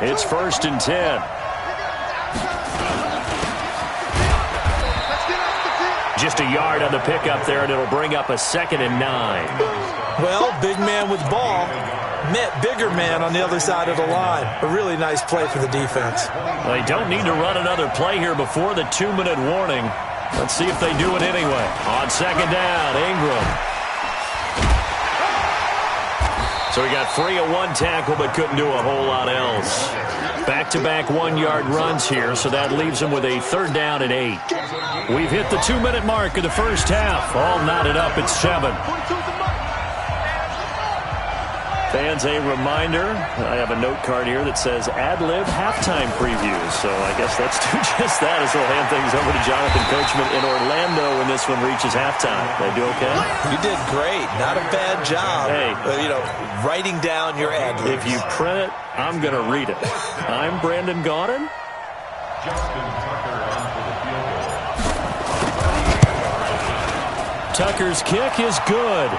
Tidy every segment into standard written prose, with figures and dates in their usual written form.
It's 1st and 10. Just a yard on the pickup there, and it'll bring up a 2nd and 9. Well, big man with ball met bigger man on the other side of the line. A really nice play for the defense. They don't need to run another play here before the 2-minute warning. Let's see if they do it anyway. On 2nd down, Ingram. So he got free of one tackle but couldn't do a whole lot else. Back-to-back 1-yard runs here, so that leaves him with a 3rd down and 8. We've hit the 2-minute mark of the first half. All knotted up at 7. Fans, a reminder, I have a note card here that says ad-lib halftime previews. So I guess let's do just that as we'll hand things over to Jonathan Coachman in Orlando when this one reaches halftime. Did I do okay? You did great. Not a bad job. Hey. Writing down your ad-libs. If you print it, I'm going to read it. I'm Brandon Gaudin. Tucker's kick is good.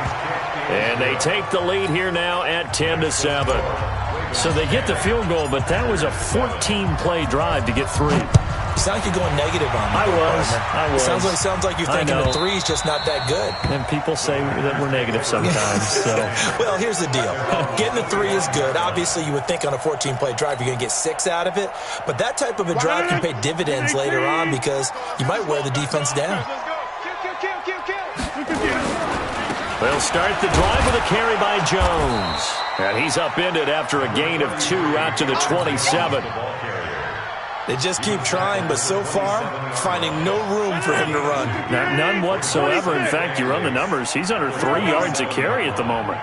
And they take the lead here now at 10-7. So they get the field goal, but that was a 14-play drive to get 3. You sound like you're going negative on me. I was. Sounds like you're thinking the 3's just not that good. And people say that we're negative sometimes. So. Well, here's the deal. Getting the 3 is good. Obviously, you would think on a 14-play drive you're going to get 6 out of it. But that type of a drive can pay dividends later on because you might wear the defense down. They'll start the drive with a carry by Jones. And he's upended after a gain of 2 out to the 27. They just keep trying, but so far, finding no room for him to run. None whatsoever. In fact, you run the numbers. He's under 3 yards a carry at the moment.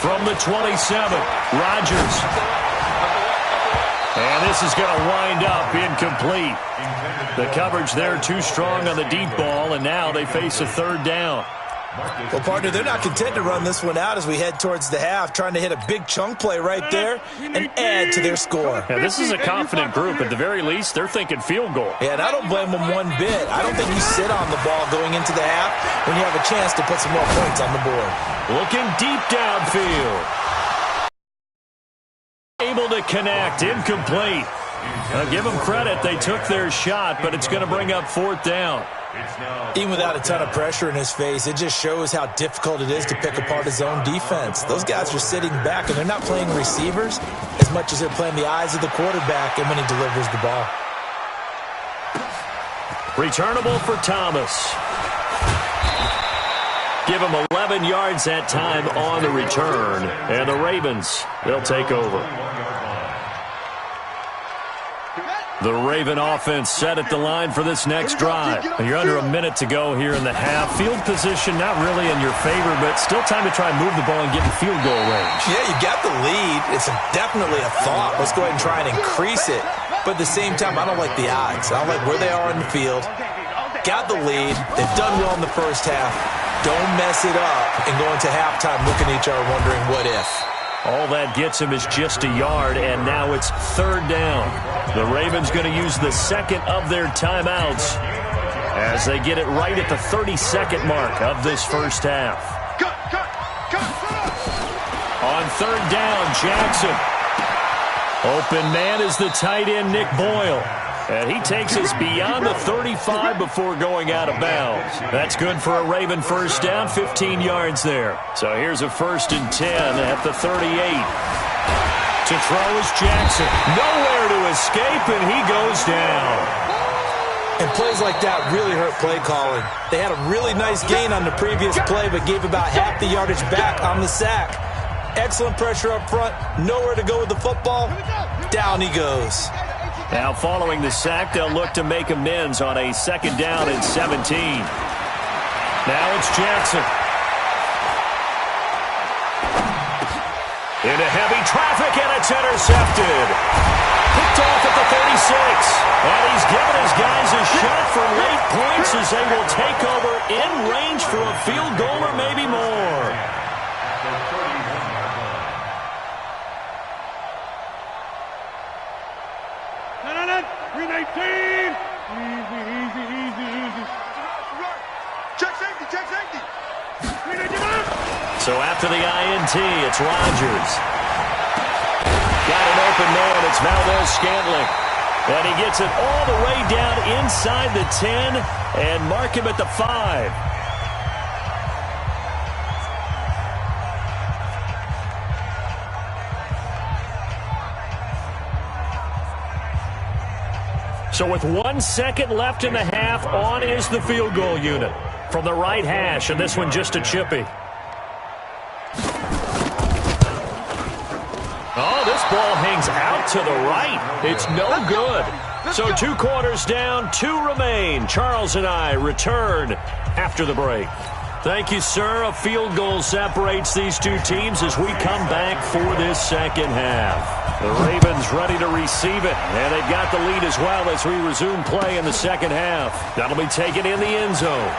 From the 27, Rodgers. And this is going to wind up incomplete. The coverage there too strong on the deep ball, and now they face a 3rd down. Well, partner, they're not content to run this one out as we head towards the half, trying to hit a big chunk play right there and add to their score. Yeah, this is a confident group. At the very least, they're thinking field goal. Yeah, and I don't blame them one bit. I don't think you sit on the ball going into the half when you have a chance to put some more points on the board. Looking deep downfield. Able to connect, incomplete. Give them credit, they took their shot, but it's going to bring up 4th down. Even without a ton of pressure in his face, it just shows how difficult it is to pick apart his own defense. Those guys are sitting back, and they're not playing receivers as much as they're playing the eyes of the quarterback and when he delivers the ball. Returnable for Thomas. Give him 11 yards that time on the return. And the Ravens, they'll take over. The Raven offense set at the line for this next drive. You're under a minute to go here in the half. Field position not really in your favor, but still time to try and move the ball and get in field goal range. Yeah, you got the lead. It's definitely a thought. Let's go ahead and try and increase it. But at the same time, I don't like the odds. I don't like where they are in the field. Got the lead. They've done well in the first half. Don't mess it up and go into halftime looking at each other wondering what if. All that gets him is just a yard, and now it's 3rd down. The Ravens going to use the 2nd of their timeouts as they get it right at the 32nd mark of this first half. On 3rd down, Jackson. Open man is the tight end, Nick Boyle. And he takes us beyond the 35 before going out of bounds. That's good for a Raven first down, 15 yards there. So here's a 1st and 10 at the 38. To throw is Jackson. Nowhere to escape, and he goes down. And plays like that really hurt play calling. They had a really nice gain on the previous play, but gave about half the yardage back on the sack. Excellent pressure up front. Nowhere to go with the football. Down he goes. Now following the sack, they'll look to make amends on a 2nd down and 17. Now it's Jackson. Into heavy traffic, and it's intercepted. Picked off at the 36. And he's given his guys a shot for late points as they will take over in range for a field goal or maybe more. So after the INT, it's Rodgers. Got an open man. It's Valdez-Scantling. And he gets it all the way down inside the 10 and mark him at the 5. So with 1 second left in the half, on is the field goal unit from the right hash, and this one just a chippy. Oh, this ball hangs out to the right. It's no good. So 2 quarters down, 2 remain. Charles and I return after the break. Thank you, sir. A field goal separates these 2 teams as we come back for this second half. The Ravens ready to receive it, and they've got the lead as well as we resume play in the second half. That'll be taken in the end zone.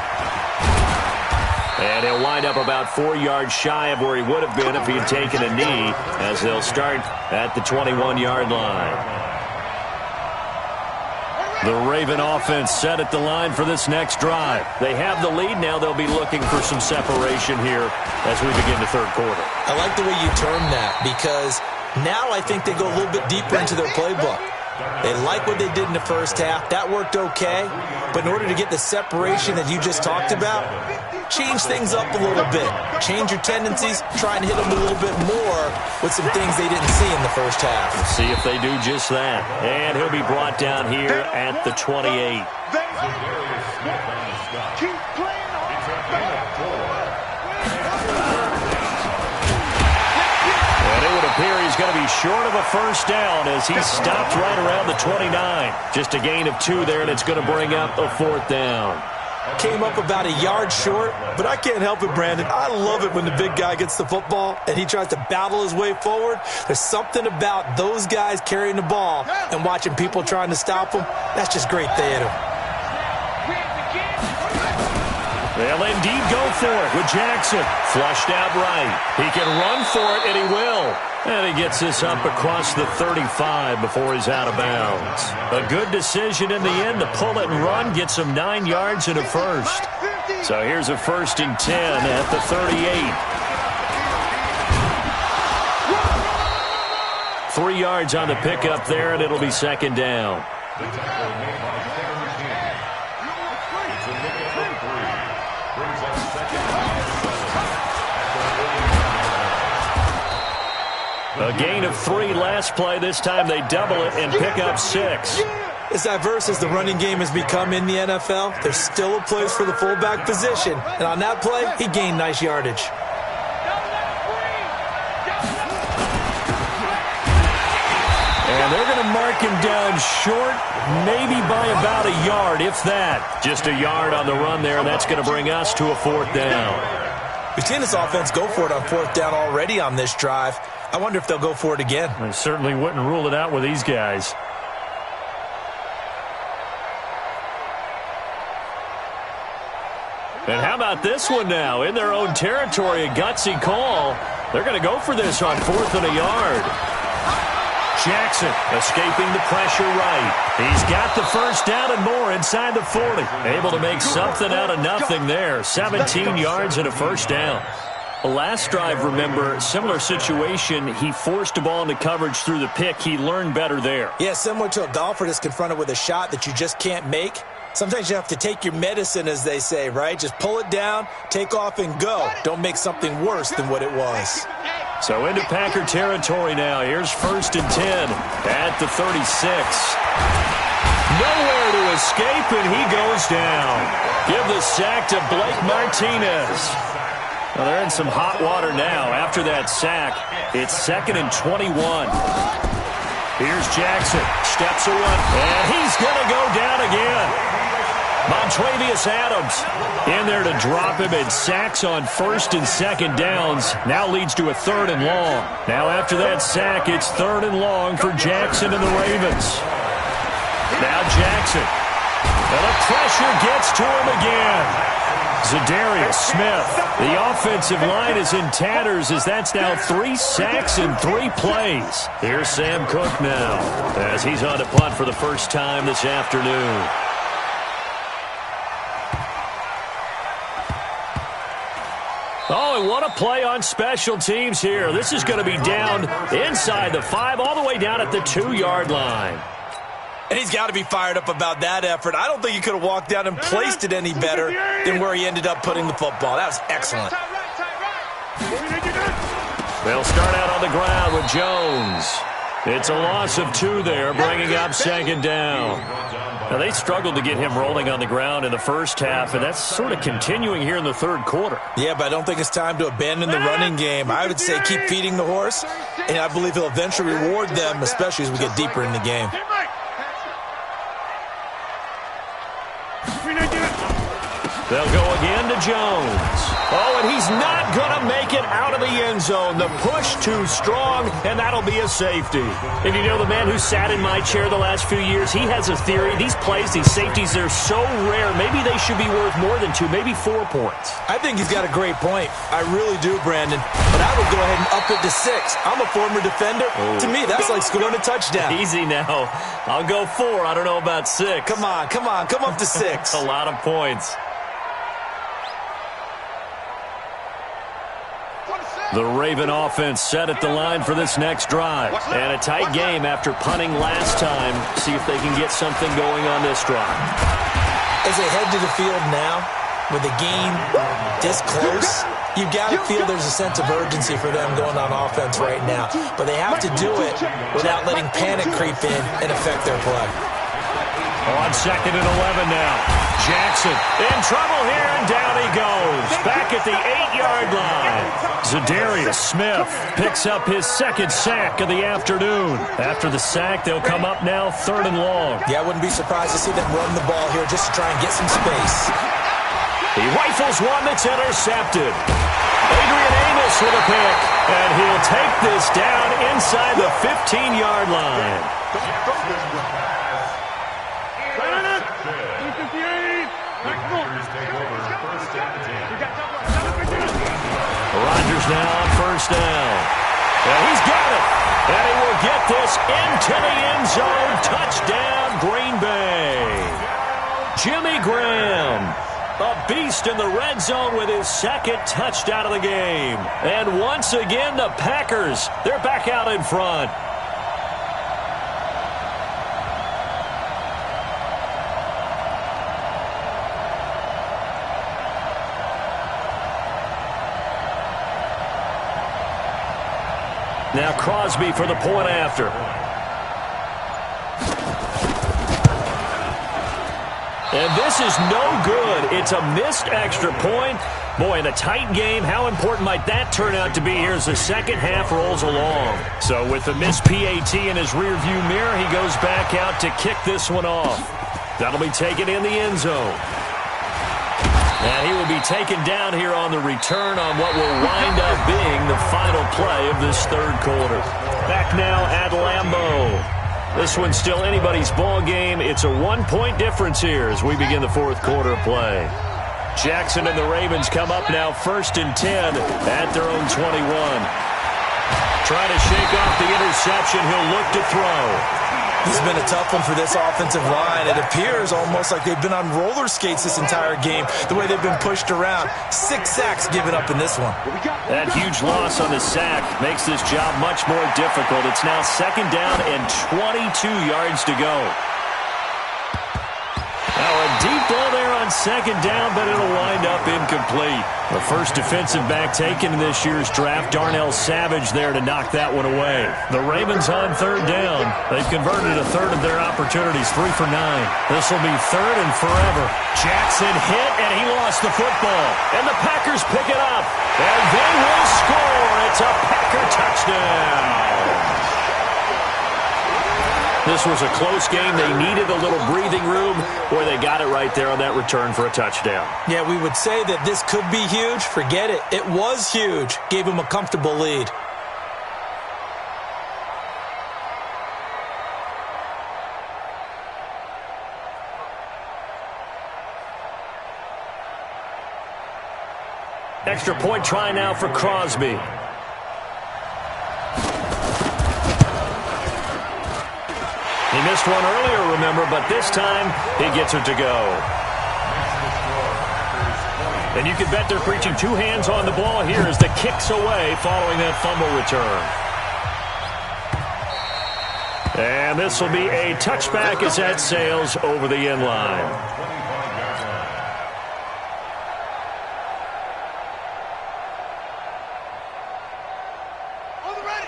And he'll wind up about 4 yards shy of where he would have been if he had taken a knee, as they'll start at the 21-yard line. The Raven offense set at the line for this next drive. They have the lead. Now they'll be looking for some separation here as we begin the third quarter. I like the way you term that, because now I think they go a little bit deeper into their playbook. They like what they did in the first half. That worked okay. But in order to get the separation that you just talked about, change things up a little bit. Change your tendencies. Try and hit them a little bit more with some things they didn't see in the first half. Let's see if they do just that. And he'll be brought down here at the 28. Here he's going to be short of a first down as he stopped right around the 29. Just a gain of 2 there, and it's going to bring up a 4th down. Came up about a yard short, but I can't help it, Brandon. I love it when the big guy gets the football and he tries to battle his way forward. There's something about those guys carrying the ball and watching people trying to stop them. That's just great theater. They'll indeed go for it with Jackson. Flushed out right. He can run for it, and he will. And he gets this up across the 35 before he's out of bounds. A good decision in the end to pull it and run. Gets him 9 yards and a first. So here's a 1st and 10 at the 38. 3 yards on the pickup there, and it'll be 2nd down. A gain of 3 last play. This time they double it and pick up 6. As diverse as the running game has become in the NFL, there's still a place for the fullback position. And on that play, he gained nice yardage. And they're going to mark him down short, maybe by about a yard, if that. Just a yard on the run there, and that's going to bring us to a 4th down. We've seen this offense go for it on 4th down already on this drive. I wonder if they'll go for it again. I certainly wouldn't rule it out with these guys. And how about this one now? In their own territory, a gutsy call. They're going to go for this on 4th and a yard. Jackson escaping the pressure right. He's got the first down and more inside the 40. Able to make something out of nothing there. 17 yards and a first down. Last drive, remember, similar situation. He forced a ball into coverage through the pick. He learned better there. Yeah, similar to a golfer that's confronted with a shot that you just can't make. Sometimes you have to take your medicine, as they say, right? Just pull it down, take off, and go. Don't make something worse than what it was. So into Packer territory now. Here's 1st and 10 at the 36. Nowhere to escape, and he goes down. Give the sack to Blake Martinez. Well, they're in some hot water now. After that sack, it's 2nd and 21. Here's Jackson. Steps away, and he's going to go down again. Montravius Adams in there to drop him, and sacks on 1st and 2nd downs. Now leads to a 3rd and long. Now after that sack, it's 3rd and long for Jackson and the Ravens. Now Jackson. And the pressure gets to him again. Zadarius Smith. The offensive line is in tatters as that's now 3 sacks in 3 plays. Here's Sam Cook now as he's on to punt for the first time this afternoon. Oh, and what a play on special teams here. This is going to be down inside the 5, all the way down at the 2-yard line. And he's got to be fired up about that effort. I don't think he could have walked down and placed it any better than where he ended up putting the football. That was excellent. They'll start out on the ground with Jones. It's a loss of 2 there, bringing up 2nd down. Now, they struggled to get him rolling on the ground in the first half, and that's sort of continuing here in the 3rd quarter. Yeah, but I don't think it's time to abandon the running game. I would say keep feeding the horse, and I believe he'll eventually reward them, especially as we get deeper in the game. They'll go again to Jones. Oh, and he's not going to make it out of the end zone. The push too strong, and that'll be a safety. And you know, the man who sat in my chair the last few years, he has a theory. These plays, these safeties, they're so rare. Maybe they should be worth more than 2, maybe 4 points. I think he's got a great point. I really do, Brandon. But I would go ahead and up it to 6. I'm a former defender. Oh. To me, that's like scoring a touchdown. Easy now. I'll go 4. I don't know about 6. Come on. Come up to 6. A lot of points. The Raven offense set at the line for this next drive. And a tight game after punting last time. See if they can get something going on this drive. As they head to the field now, with the game this close, you've got to feel there's a sense of urgency for them going on offense right now. But they have to do it without letting panic creep in and affect their play. On 2nd and 11 now. Jackson in trouble here, and down he goes. Back at the 8-yard line. Zadarius Smith picks up his 2nd sack of the afternoon. After the sack, they'll come up now 3rd and long. Yeah, I wouldn't be surprised to see them run the ball here just to try and get some space. He rifles one that's intercepted. Adrian Amos with a pick, and he'll take this down inside the 15-yard line. Rodgers now on 1st down. And he's got it. And he will get this into the end zone. Touchdown, Green Bay. Jimmy Graham, a beast in the red zone with his 2nd touchdown of the game. And once again, the Packers, they're back out in front. Now Crosby for the point after. And this is no good. It's a missed extra point. Boy, in a tight game, how important might that turn out to be here as the 2nd half rolls along? So with the missed PAT in his rearview mirror, he goes back out to kick this one off. That'll be taken in the end zone. And he will be taken down here on the return on what will wind up being the final play of this 3rd quarter. Back now at Lambeau. This one's still anybody's ball game. It's a 1-point difference here as we begin the 4th quarter play. Jackson and the Ravens come up now 1st and 10 at their own 21. Trying to shake off the interception. He'll look to throw. This has been a tough one for this offensive line. It appears almost like they've been on roller skates this entire game, the way they've been pushed around. 6 sacks given up in this one. That huge loss on the sack makes this job much more difficult. It's now 2nd down and 22 yards to go. Now a deep ball there on 2nd down, but it'll wind up incomplete. The first defensive back taken in this year's draft, Darnell Savage there to knock that one away. The Ravens on 3rd down. They've converted a 1/3 of their opportunities, 3 for 9. This will be 3rd and forever. Jackson hit, and he lost the football. And the Packers pick it up, and they will score. It's a Packer touchdown. This was a close game. They needed a little breathing room. Boy, they got it right there on that return for a touchdown. Yeah, we would say that this could be huge. Forget it. It was huge. Gave him a comfortable lead. Extra point try now for Crosby. He missed one earlier, remember, but this time he gets it to go. And you can bet they're preaching two hands on the ball here as the kick's away following that fumble return. And this will be a touchback as that sails over the end line.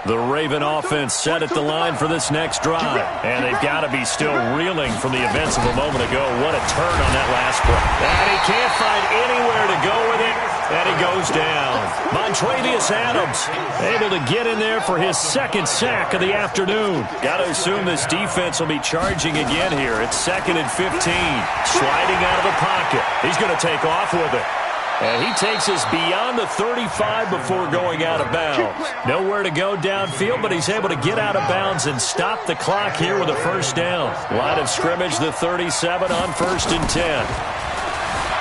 The Raven offense set at the line for this next drive. And they've got to be still reeling from the events of a moment ago. What a turn on that last play. And he can't find anywhere to go with it. And he goes down. Montravius Adams able to get in there for his second sack of the afternoon. Got to assume this defense will be charging again here. It's 2nd and 15. Sliding out of the pocket. He's going to take off with it. And he takes us beyond the 35 before going out of bounds. Nowhere to go downfield, but he's able to get out of bounds and stop the clock here with a first down. Line of scrimmage, the 37 on 1st and 10.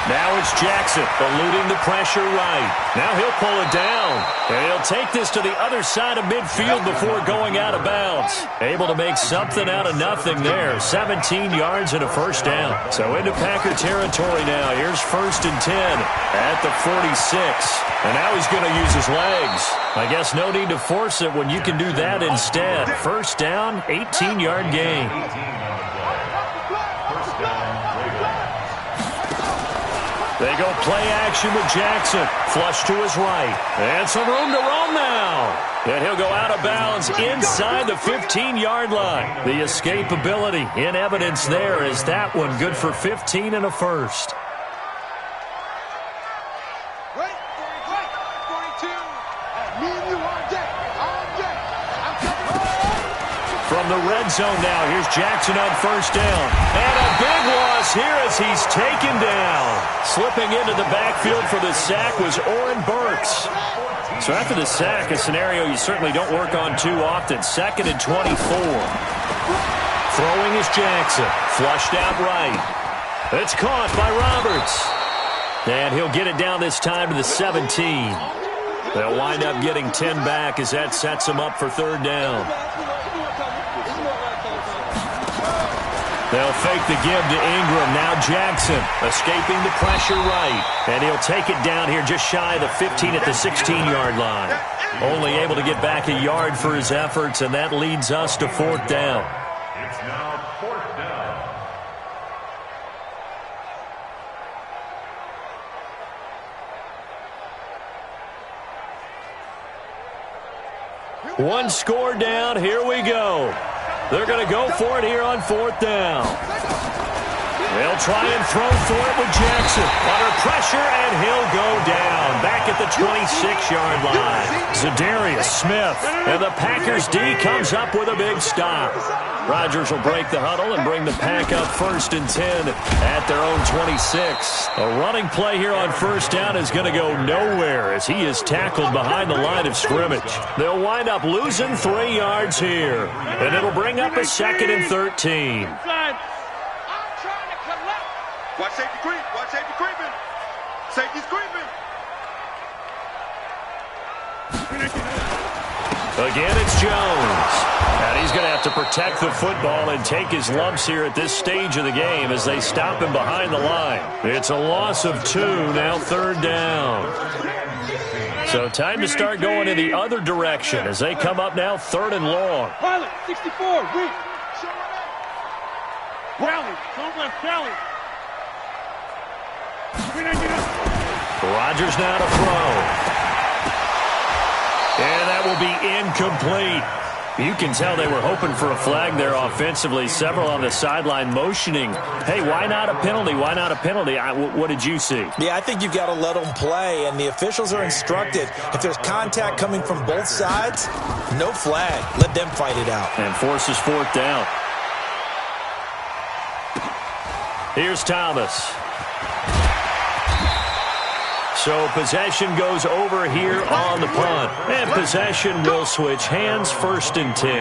Now it's Jackson eluding the pressure right. Now he'll pull it down. And he'll take this to the other side of midfield before going out of bounds. Able to make something out of nothing there. 17 yards and a first down. So into Packer territory now. Here's 1st and 10 at the 46. And now he's going to use his legs. I guess no need to force it when you can do that instead. First down, 18-yard gain. They go play action with Jackson. Flush to his right. And some room to roam now. And he'll go out of bounds inside the 15-yard line. The escapability in evidence there is that one good for 15 and a first. From the red zone now, here's Jackson on first down. And a big loss here as he's taken down. Slipping into the backfield for the sack was Oren Burks. So after the sack, a scenario you certainly don't work on too often. 2nd and 24. Throwing is Jackson. Flushed out right. It's caught by Roberts. And he'll get it down this time to the 17. They'll wind up getting 10 back as that sets them up for 3rd down. They'll fake the give to Ingram. Now Jackson escaping the pressure right. And he'll take it down here just shy of the 15 at the 16-yard line. Only able to get back a yard for his efforts, and that leads us to 4th down. It's now 4th down. One score down. Here we go. They're going to go for it here on 4th down. They'll try and throw for it with Jackson. Under pressure, and he'll go down. Back at the 26-yard line. Za'Darius Smith. And the Packers D comes up with a big stop. Rodgers will break the huddle and bring the Pack up 1st and 10 at their own 26. A running play here on 1st down is going to go nowhere as he is tackled behind the line of scrimmage. They'll wind up losing 3 yards here. And it'll bring up a 2nd and 13. Watch safety creep. Watch safety creeping. Safety's creeping. Again, it's Jones. And he's going to have to protect the football and take his lumps here at this stage of the game as they stop him behind the line. It's a loss of 2, now 3rd down. So time to start going in the other direction as they come up now 3rd and long. Pilot, 64, weak. Rally, don't left, rally. Rodgers now to throw. And that will be incomplete. You can tell they were hoping for a flag there offensively. Several on the sideline motioning, hey, why not a penalty? Why not a penalty? What did you see? Yeah, I think you've got to let them play, and the officials are instructed. If there's contact coming from both sides, no flag. Let them fight it out. And forces 4th down. Here's Thomas. So possession goes over here on the punt. And possession will switch hands, 1st and 10.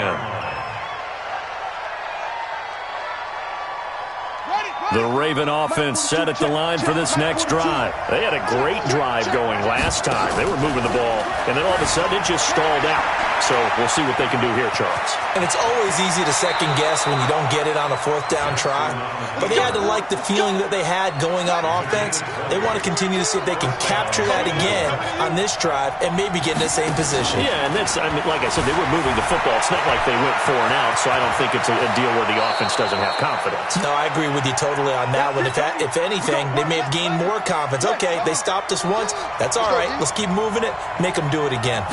The Raven offense set at the line for this next drive. They had a great drive going last time. They were moving the ball, and then all of a sudden it just stalled out. So we'll see what they can do here, Charles. And it's always easy to second guess when you don't get it on a fourth down try. But they had to like the feeling that they had going on offense. They want to continue to see if they can capture that again on this drive and maybe get in the same position. Yeah, and that's, I mean, like I said, they were moving the football. It's not like they went 4 and out, so I don't think it's a deal where the offense doesn't have confidence. No, I agree with you totally on that one. If anything, they may have gained more confidence. Okay, they stopped us once. That's all right. Let's keep moving it. Make them do it again.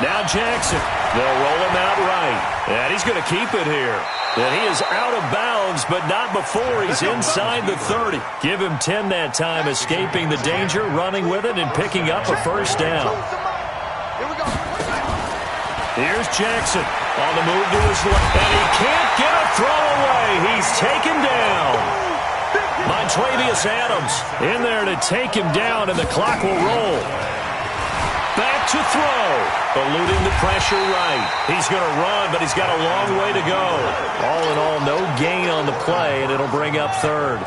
Now Jackson. They'll roll him out right. And he's going to keep it here. And he is out of bounds, but not before he's inside the 30. Give him 10 that time, escaping the danger, running with it, and picking up a first down. Here's Jackson on the move to his left. And he can't get a throw away. He's taken down. Montravius Adams in there to take him down, and the clock will roll. Back to throw. Eluding the pressure right. He's going to run, but he's got a long way to go. All in all, no gain on the play, and it'll bring up third.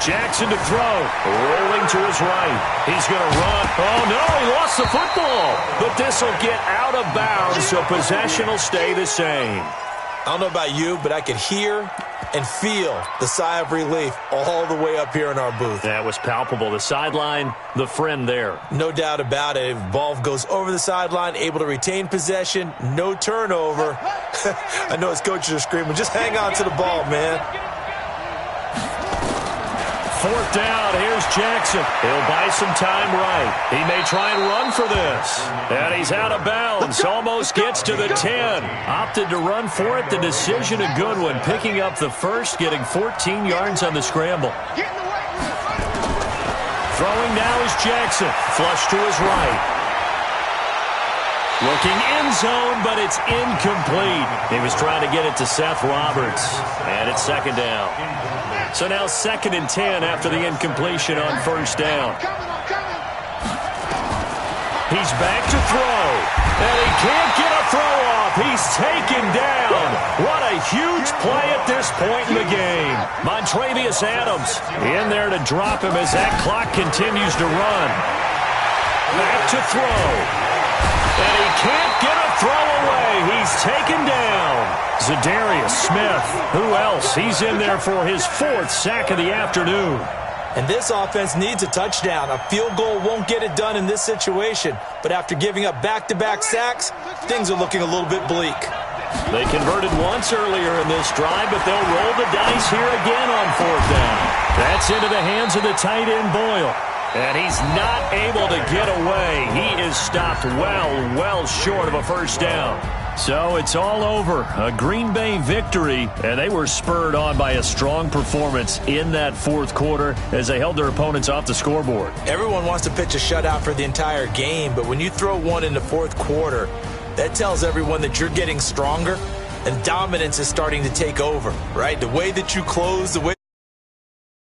Jackson to throw. Rolling to his right. He's going to run. Oh, no, he lost the football. But this will get out of bounds, so possession will stay the same. I don't know about you, but I could hear and feel the sigh of relief all the way up here in our booth. That was palpable. The sideline, the friend there. No doubt about it. Ball goes over the sideline, able to retain possession, no turnover. I know his coaches are screaming, just hang on to the ball, man. Fourth down, here's Jackson. He'll buy some time right. He may try and run for this. And he's out of bounds. Almost gets to the 10. Opted to run for it. The decision a good one. Picking up the first, getting 14 yards on the scramble. Throwing now is Jackson. Flush to his right. Looking end zone, but it's incomplete. He was trying to get it to Seth Roberts. And it's second down. So now 2nd and 10 after the incompletion on first down. He's back to throw. And he can't get a throw off. He's taken down. What a huge play at this point in the game. Montravius Adams in there to drop him as that clock continues to run. Back to throw. And he can't get a throw away. He's taken down. Zadarius Smith. Who else? He's in there for his 4th sack of the afternoon. And this offense needs a touchdown. A field goal won't get it done in this situation. But after giving up back-to-back sacks, things are looking a little bit bleak. They converted once earlier in this drive, but they'll roll the dice here again on 4th down. That's into the hands of the tight end, Boyle. And he's not able to get away. He is stopped well short of a first down. So it's all over. A Green Bay victory, and they were spurred on by a strong performance in that 4th quarter as they held their opponents off the scoreboard. Everyone wants to pitch a shutout for the entire game, but when you throw one in the 4th quarter, that tells everyone that you're getting stronger and dominance is starting to take over, right? The way that you close, the way